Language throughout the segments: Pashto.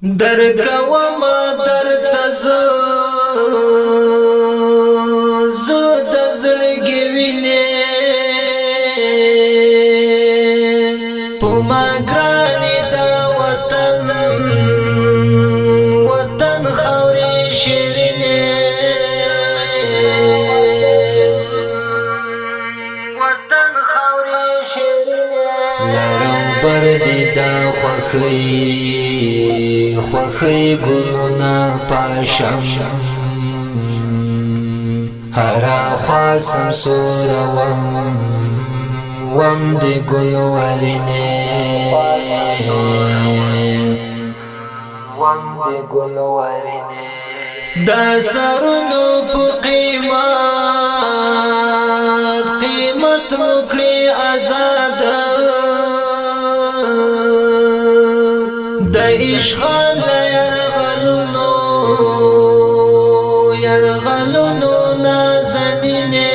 درکوما درته زه د زړګي وینې په ما ګرانې دا وطن خاورې شیرینې وطن خاورې شیرینې لرو بر دې دا خوخی گلونا پاشم هرا خواسم سورا وم دی گلوارینه دا سرونو پو قیمت مکلی آزاد دا عشقان یرغلونو نازنینه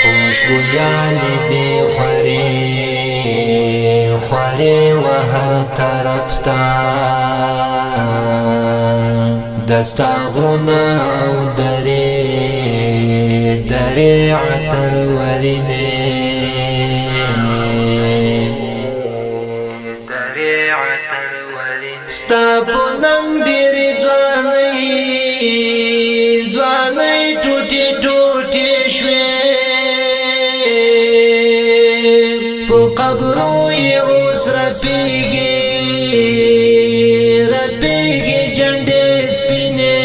خوشبویانی دی خوری و هر طرف تا دستا غرونا او دری عطر ورینه ستا پونم دیری جوانی ٹوٹی شوی پو قبروی اوس رپیگی جنڈے سپینے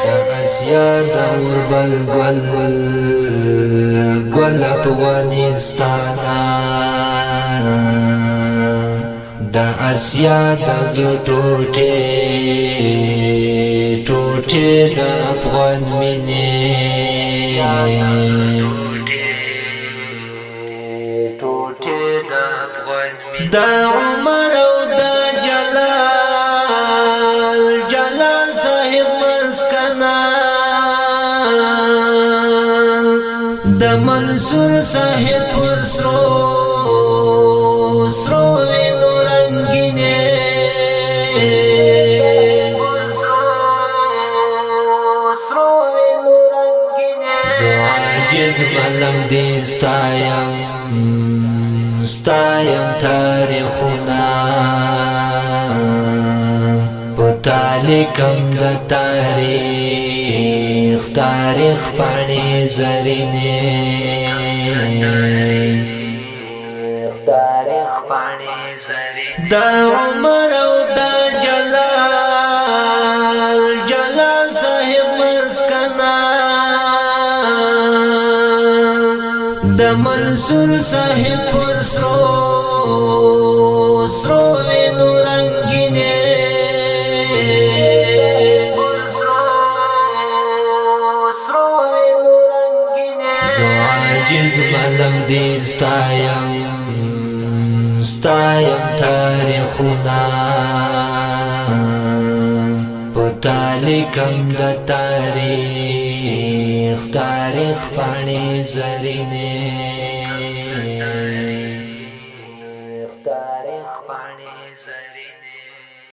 دا اسیا دور بلگل گل افغانستانا دا اسیا دزلو ٹوٹے دا افغان مینی دا عمر او دا جلال صاحب مسکنا دا منصور صاحب پر سرو وینو رنگینے زو عاجز ملم دین ستایم تاریخونا پتالیکم دا تاریخ پانی زرینه دا عمر او دا جلال صاحب مسکنا دا منصور صاحب پر سرو وینو رنگینے زو عاجز ملم دین ستایم تاریخونا پتالیکم دا تاریخ پانی زرینه